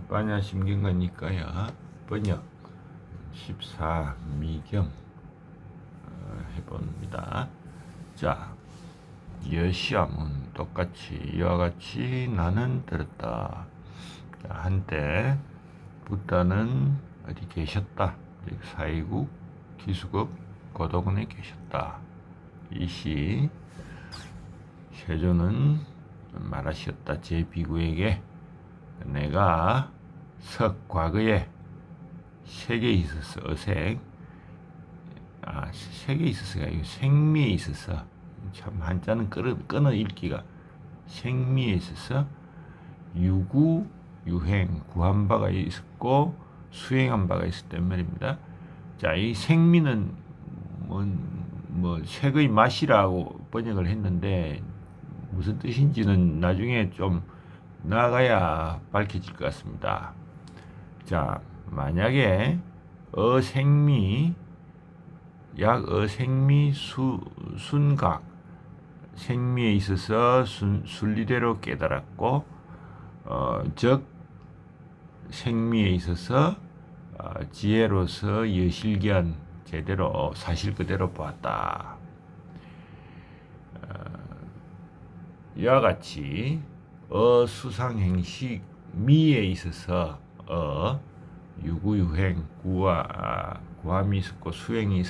빠냐 심경과니까야 번역 14 미경 해봅니다. 자, 여시함은 똑같이 이와 같이 나는 들었다. 자, 한때 붓다는 어디 계셨다. 사이국 기수급 고도군에 계셨다. 이시 세조는 말하셨다. 제 비구에게 내가 과거에 세계에 있어서 세계에 있어서가 아니고 생미에 있어서 참 한자는 끊어 읽기가 생미에 있어서 유구 유행 구한 바가 있었고 수행한 바가 있었단 말입니다. 자, 이 생미는 뭐 색의 맛이라고 번역을 했는데 무슨 뜻인지는 나중에 좀 나가야 밝혀질 것 같습니다. 자, 만약에 어생미 순각 생미에 있어서 순리대로 깨달았고 즉 생미에 있어서 지혜로서 여실견 제대로 사실 그대로 보았다. 이와 같이 수상행식 미에 있어서 유구유행 구함이 있었고 수행이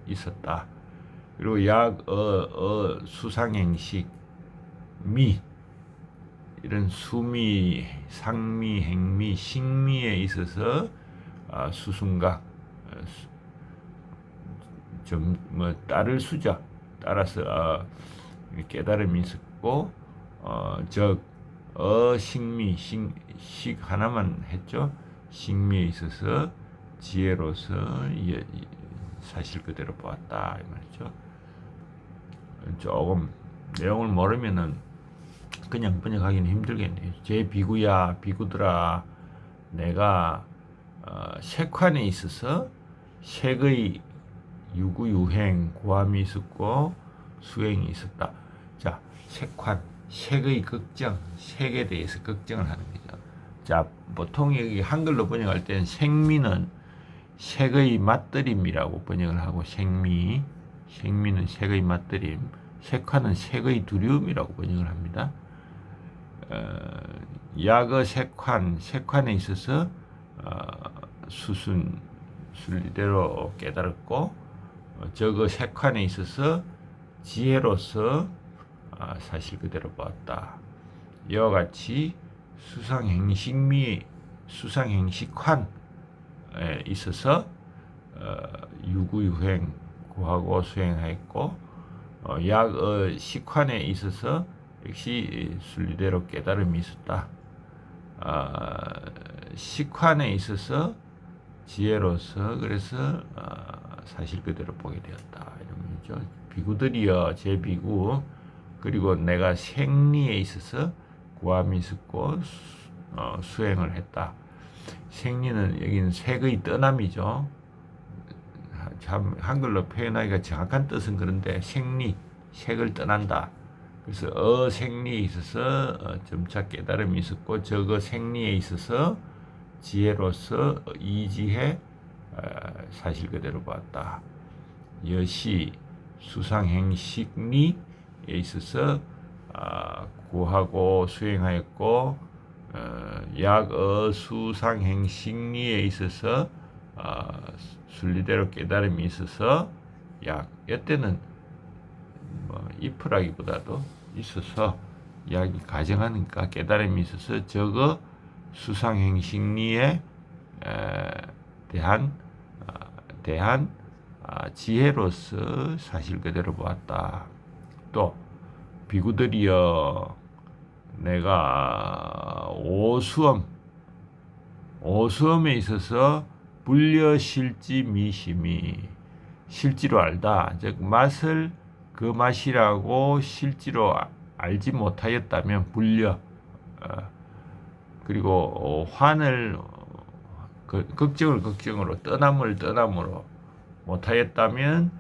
있었다. 그리고 수상행식 미 이런 수미, 상미, 행미, 식미에 있어서 수순각 따를 수죠. 따라서 깨달음이 있었고 식미 식 하나만 했죠. 식미에 있어서 지혜로서 사실 그대로 보았다 이 말이죠. 조금 내용을 모르면은 그냥 번역하기는 힘들겠네요. 제 비구야 비구들아 내가 색환에 있어서 색의 유구유행 구함이 있었고 수행이 있었다. 자, 색환 색의 걱정 색에 대해서 걱정을 하는 거죠. 자, 보통 여기 한글로 번역할 때는 생미는 색의 맛들임이라고 번역을 하고 생미는 색의 맛들임, 색환은 색의 두려움이라고 번역을 합니다. 야거 색환에 있어서 순리대로 깨달았고 저거 색환에 있어서 지혜로서 사실 그대로 보았다. 이와 같이 수상행식환에 있어서 유구유행 구하고 수행하였고 식환에 있어서 역시 순리대로 깨달음이 있었다. 식환에 있어서 지혜로서 그래서 사실 그대로 보게 되었다. 이런 거죠. 비구들이여 제 비구 그리고 내가 생리에 있어서 구함이 있었고 수행을 했다. 생리는 여기는 색의 떠남이죠. 참 한글로 표현하기가 정확한 뜻은 그런데 색을 떠난다. 그래서 생리에 있어서 점차 깨달음이 있었고 저거 생리에 있어서 지혜로서 이지해 사실 그대로 봤다. 여시 수상행식리에 있어서 구하고 수행하였고 수상행식리에 있어서 순리대로 깨달음이 있어서 이때는 if라기보다도 있어서 약이 가정하니까 깨달음이 있어서 저거 수상행식리에 대한 지혜로서 사실 그대로 보았다. 또 비구들이여 내가 오수엄에 있어서 불려실지 미심이 실지로 알다. 즉 맛을 그 맛이라고 실제로 알지 못하였다면 불려 그리고 환을 걱정을 걱정으로 떠남을 떠남으로 못하였다면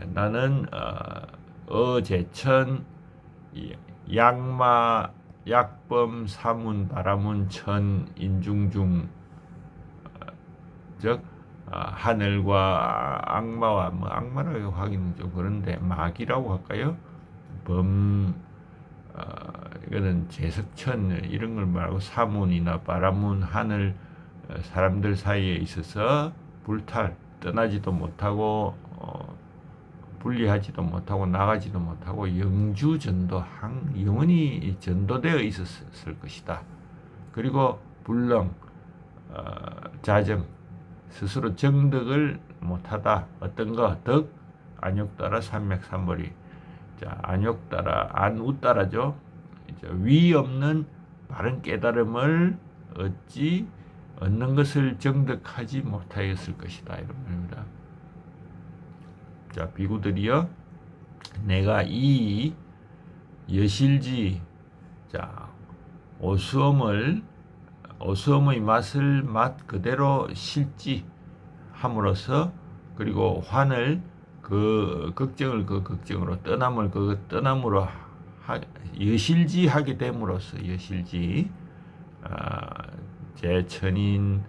나는 어제천 양마 약범 사문 바라문 천 인중중 즉 하늘과 악마와 뭐 악마라고 하기는 좀 그런데 마귀라고 할까요? 범 이거는 제석천 이런 걸 말하고 사문이나 바라문 하늘 사람들 사이에 있어서 불탈 떠나지도 못하고 분리하지도 못하고 나가지도 못하고 영주전도 영원히 전도되어 있었을 것이다. 그리고 불능 자정 스스로 정덕을 못하다. 어떤 거 덕 안욕따라 삼맥삼벌이 자 안욕따라 안웃따라죠. 이제 위 없는 바른 깨달음을 얻는 것을 정덕하지 못하였을 것이다 이런 말입니다. 자 비구들이여 내가 이 여실지 자 오수엄의 맛을 맛 그대로 실지 함으로써 그리고 환을 그 걱정을 그 걱정으로 떠남을 그 떠남으로 여실지 하게 됨으로써 여실지 제천인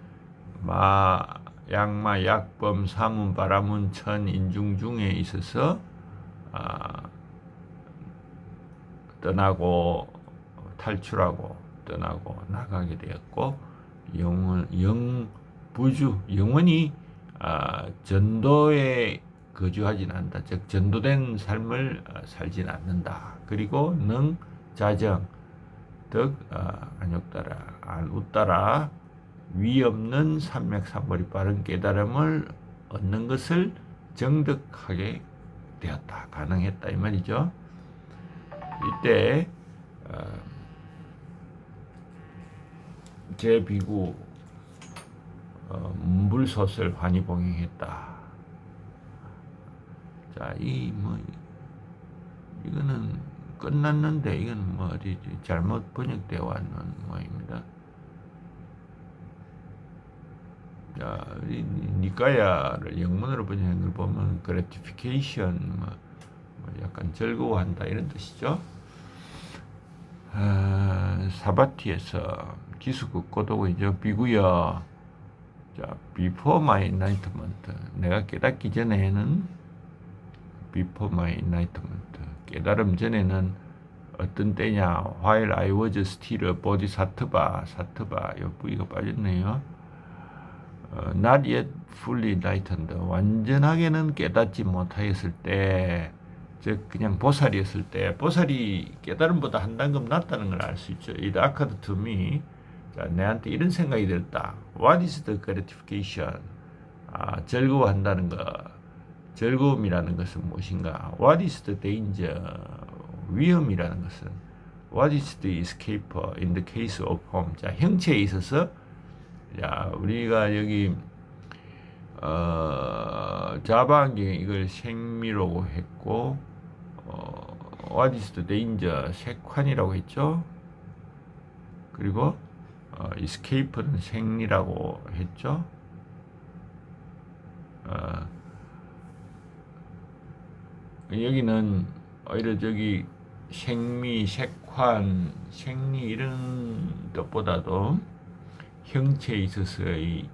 양마 약범 사문 바라문 천 인중 중에 있어서 떠나고 탈출하고 떠나고 나가게 되었고 영부주 영원히 전도에 거주하지는 않는다. 즉 전도된 삶을 살지는 않는다. 그리고 능 자정 덕 안욕따라 안웃따라 위 없는 삼맥삼벌이 빠른 깨달음을 얻는 것을 정득하게 되었다. 가능했다 이 말이죠. 이때 제비구 문불소설 환희봉행했다. 자, 이거는 끝났는데 이건 뭐 어디 잘못 번역되어 왔는 모양입니다. 자, 니까야를 영문으로 번역한 걸 보면 gratification 뭐 약간 즐거워한다 이런 뜻이죠. 사바티에서 기수국 고도구이죠. 비구여. 자, before my enlightenment. 내가 깨닫기 전에는 before my enlightenment. 깨달음 전에는 어떤 때냐? While I was still a bodhisattva. 사트바. 요 부위가 빠졌네요. Not yet fully enlightened. 완전하게는 깨닫지 못하였을 때, 즉 그냥 보살이었을 때, 보살이 깨달음보다 한 단계 낫다는 걸 알 수 있죠. It occurred to me. 자, 내한테 이런 생각이 들었다. What is the gratification? 즐거워한다는 것. 즐거움이라는 것은 무엇인가? What is the danger? 위험이라는 것은 What is the escape in the case of home? 자, 형체에 있어서 자, 우리가 여기 자바안경에 이걸 생미라고 했고 What is the danger? 색환이라고 했죠. 그리고 escape는 생리라고 했죠. 여기는 오히려 저기 생미, 색환, 생리 이런 뜻보다도 형체에 있어서의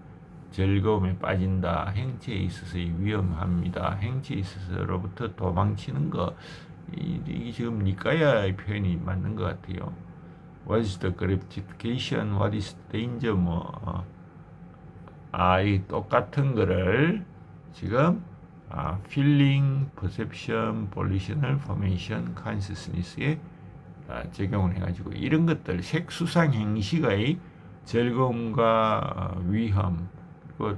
즐거움에 빠진다. 형체에 있어서의 위험합니다. 형체에 있어서로부터 도망치는 거. 이게 지금 니까야의 표현이 맞는 것 같아요. What is the gratification? What is the danger? 이 똑같은 거를 지금 feeling, perception, volitional, formation, consciousness에 적용을 해가지고 이런 것들 색수상 행식의 즐거움과 위험 그리고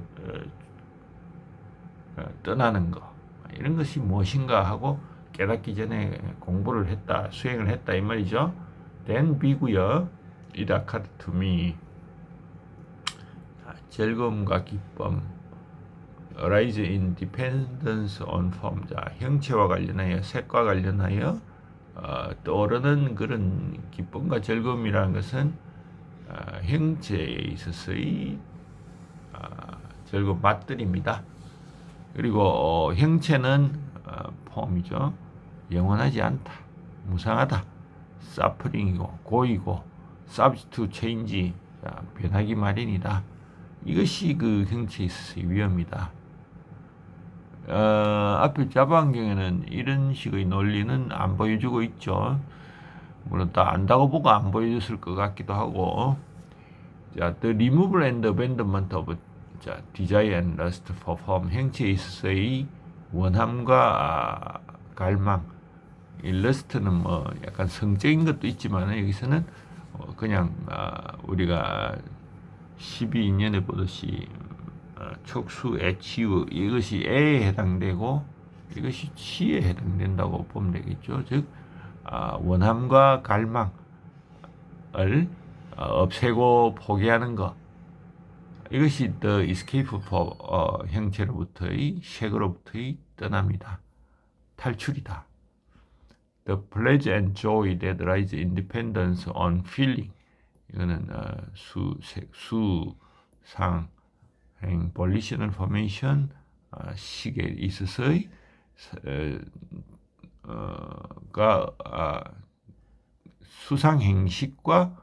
떠나는 거 이런 것이 무엇인가 하고 깨닫기 전에 공부를 했다, 수행을 했다 이 말이죠. Then 비구여 it occurred to me. 즐거움과 기쁨 arise in dependence on form. 자, 형체와 관련하여 색과 관련하여 떠오르는 그런 기쁨과 즐거움이라는 것은 형체에 있어서의 즐거운 맛들입니다. 그리고 형체는 폼이죠. 영원하지 않다. 무상하다. 서퍼링이고 고이고 subject to change, 자, 변하기 마련이다. 이것이 그 형체에 있어서의 위험이다. 앞에 자바 환경에는 이런 식의 논리는 안 보여주고 있죠. 물론 다 안다고 보고 안 보여줬을 것 같기도 하고. 자, the removal and abandonment of 자, desire and lust for form, 형체에 있어서의 원함과 갈망. 이 lust는 뭐 약간 성적인 것도 있지만 여기서는 그냥 우리가 12인연에 보듯이 촉수, 애치유, 이것이 애에 해당되고 이것이 치에 해당된다고 보면 되겠죠. 즉 원함과 갈망을 없애고 포기하는 것, 이것이 the escape for 형체로부터의 색으로부터의 떠납니다. 탈출이다. The pleasure and joy that rise independence on feeling. 이거는 수상 행 volitional formation 식에 있어서의 수상 행식과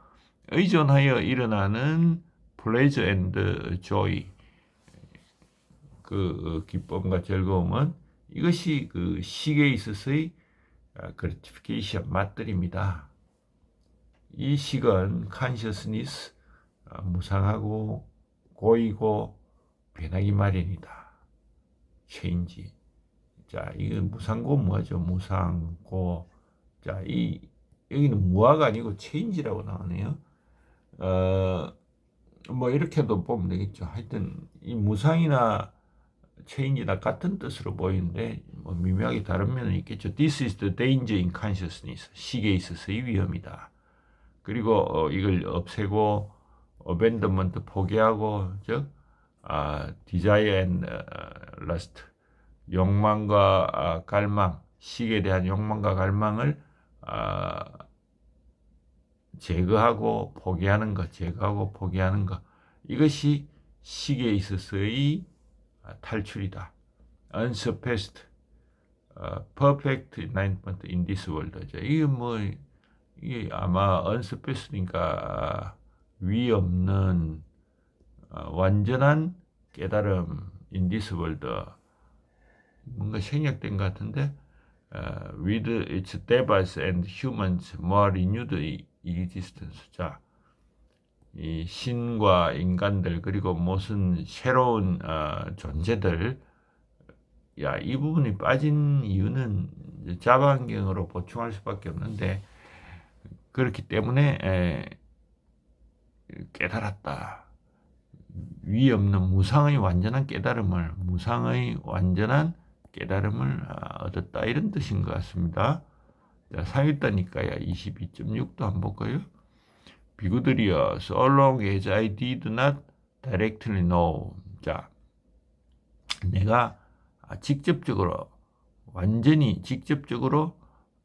의존하여 일어나는 pleasure and joy, 그 기쁨과 즐거움은 이것이 그 식에 있어서의 gratification, 맛들입니다. 이 식은 consciousness, 무상하고 고이고 변하기 마련이다. change. 자, 이건 무상고 뭐죠? 무상고. 자, 여기는 무아가 아니고 change라고 나오네요. 뭐 이렇게도 보면 되겠죠. 하여튼 이 무상이나 change나 같은 뜻으로 보이는데 뭐 미묘하게 다른 면은 있겠죠. This is the danger in consciousness. 식에 있어서의 위험이다. 그리고 이걸 없애고 abandonment, 포기하고, 즉 desire and lust, 욕망과 갈망, 식에 대한 욕망과 갈망을 제거하고 포기하는 것, 제거하고 포기하는 것, 이것이 식에 있어서의 탈출이다. Unsurpassed, perfect enlightenment in this world. 이게 아마 unsurpassed니까 위 없는 완전한 깨달음 in this world. 뭔가 생략된 것 같은데 with its devils and humans more renewed existence. 자, 이 신과 인간들 그리고 무슨 새로운 존재들, 이 부분이 빠진 이유는 자바 환경으로 보충할 수밖에 없는데, 그렇기 때문에 깨달았다. 위 없는 무상의 완전한 깨달음을, 얻었다, 이런 뜻인 것 같습니다. 자, 상일다니까야 22.6도 한번 볼까요? 비구들이여, so long as I did not directly know. 자, 내가 완전히 직접적으로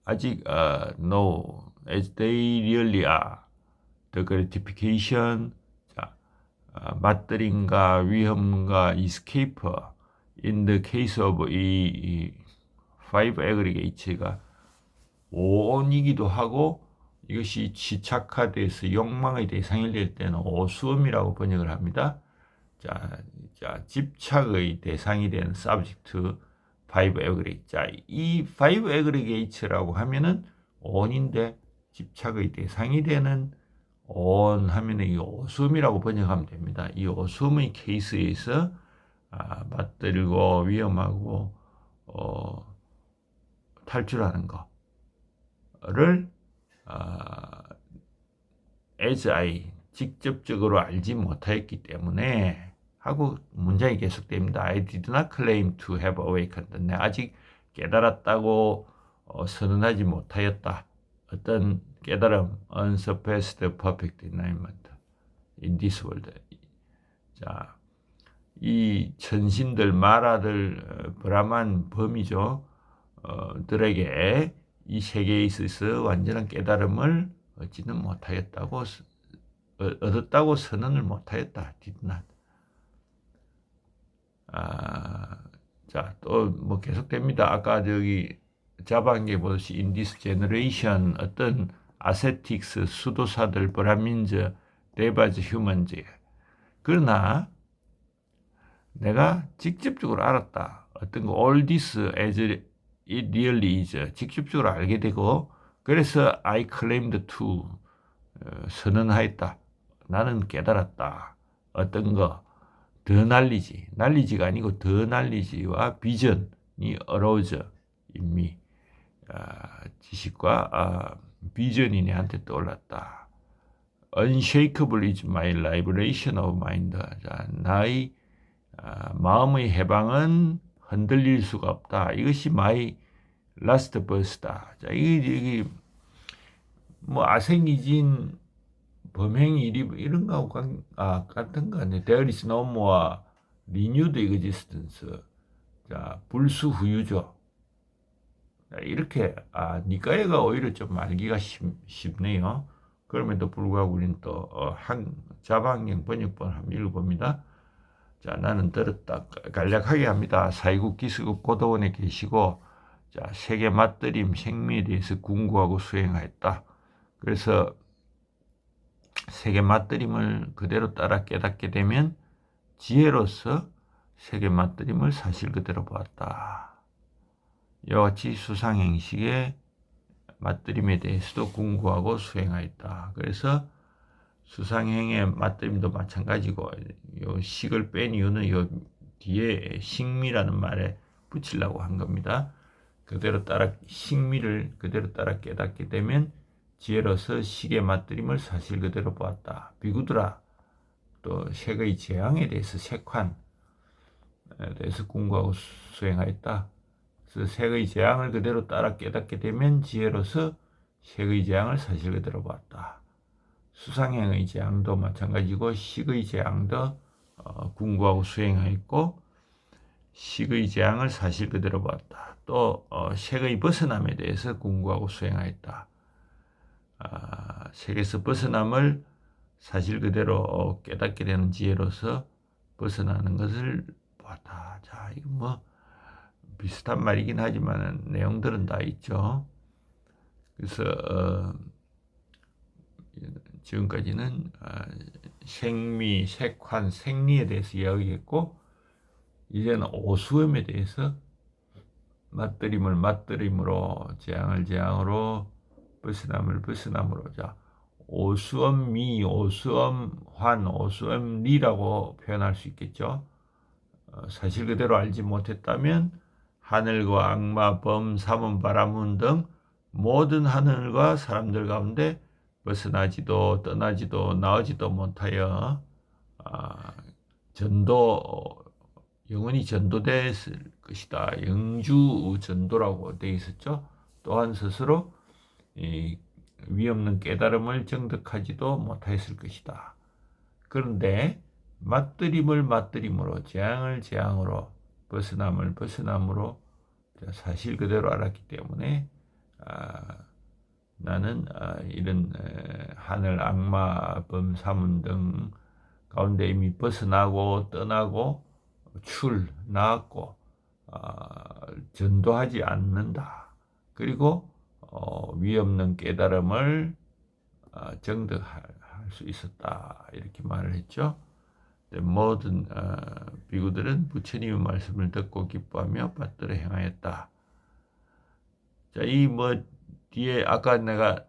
아직 know as they really are, the gratification, 자, 맛들임과 위험과 escape in the case of 이 five aggregates가 오온이기도 하고, 이것이 지착화돼서 욕망의 대상이 될 때는 오수음이라고 번역을 합니다. 자, 집착의 대상이 되는 subject five aggregate. 자, 이 five aggregates라고 하면은 온인데 집착의 대상이 되는 온 하면은 이 오수음이라고 번역하면 됩니다. 이 오수음의 케이스에서 맞들고 위험하고 탈출하는 거를 as I 직접적으로 알지 못하였기 때문에 하고 문장이 계속됩니다. I did not claim to have awakened. 내 아직 깨달았다고 선언하지 못하였다. 어떤 깨달음, unsurpassed perfect enlightenment in this world. 자, 이 천신들, 마라들, 브라만, 범이죠. 들에게 이 세계에 있어서 완전한 깨달음을 얻지는 못하였다고, 얻었다고 선언을 못하였다. did not. 자, 또 뭐 계속됩니다. 아까 저기 자방계 보듯이 in this generation, 어떤 아세틱스, 수도사들, 브라민즈, 데바즈, 휴먼즈. 그러나 내가 직접적으로 알았다. 어떤 거 all this as it really is 직접적으로 알게 되고 그래서 I claimed to 선언하였다. 나는 깨달았다. 어떤 거 더 날리지가 아니고 더 날리지와 비전이 arose in me. 지식과 비전이 내한테 떠올랐다. Unshakable is my liberation of mind. 자, 나의 마음의 해방은 흔들릴 수가 없다. 이것이 my last verse다. 자, 이게 뭐 아생이진 범행 일이 이런 거하고 같은 거 아니에요. There is no more renewed existence. 자, 불수후유죠. 자, 이렇게 니까이가 오히려 좀 알기가 쉽네요. 그럼에도 불구하고 우리는 또 자방경 번역본 한번 읽어봅니다. 자, 나는 들었다. 간략하게 합니다. 사이국 기수급 고도원에 계시고 자, 세계 맞들임 생미에 대해서 궁구하고 수행하였다. 그래서 세계 맞들임을 그대로 따라 깨닫게 되면 지혜로서 세계 맞들임을 사실 그대로 보았다. 이와 같이 수상행식의 맞들임에 대해서도 궁구하고 수행하였다. 그래서 수상행의 맞들임도 마찬가지고 요 식을 뺀 이유는 요 뒤에 식미라는 말에 붙이려고 한 겁니다. 식미를 그대로 따라 깨닫게 되면 지혜로서 식의 맞들임을 사실 그대로 보았다. 비구드라 또 색의 재앙에 대해서 색환에 대해서 궁구하고 수행하였다. 그래서 색의 재앙을 그대로 따라 깨닫게 되면 지혜로서 색의 재앙을 사실 그대로 보았다. 수상행의 재앙도 마찬가지고 식의 재앙도 궁구하고 수행하였고 식의 재앙을 사실 그대로 보았다. 또 색의 벗어남에 대해서 궁구하고 수행하였다. 색에서 벗어남을 사실 그대로 깨닫게 되는 지혜로서 벗어나는 것을 보았다. 자, 이거 뭐 비슷한 말이긴 하지만 내용들은 다 있죠. 그래서 지금까지는 생미, 색환, 생리에 대해서 이야기했고 이제는 오수음에 대해서 맞들임을 맞들임으로 재앙을 재앙으로 벗어남을 벗어남으로 자 오수엄 미, 오수엄 환, 오수엄 리라고 표현할 수 있겠죠. 사실 그대로 알지 못했다면 하늘과 악마, 범, 사문, 바라문 등 모든 하늘과 사람들 가운데 벗어나지도 떠나지도 나오지도 못하여 영원히 전도됐을 것이다. 영주 전도라고 되어 있었죠. 또한 스스로 위없는 깨달음을 정득하지도 못하였을 것이다. 그런데 맞들임을 맞들임으로 재앙을 재앙으로 벗어남을 벗어남으로 사실 그대로 알았기 때문에 나는 이런 하늘 악마 범사문 등 가운데 이미 벗어나고 떠나고 나았고 전도하지 않는다. 그리고 위없는 깨달음을 정득할 수 있었다. 이렇게 말을 했죠. 모든 비구들은 부처님의 말씀을 듣고 기뻐하며 받들어 행하였다. 자, 이 뒤에 내가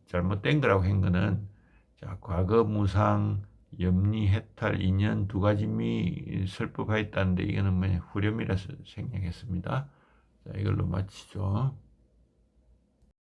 잘못된 거라고 한 거는 자, 과거 무상 염리 해탈 인연 두 가지 미 설법하였다는데 이거는 후렴이라서 생략했습니다. 자, 이걸로 마치죠.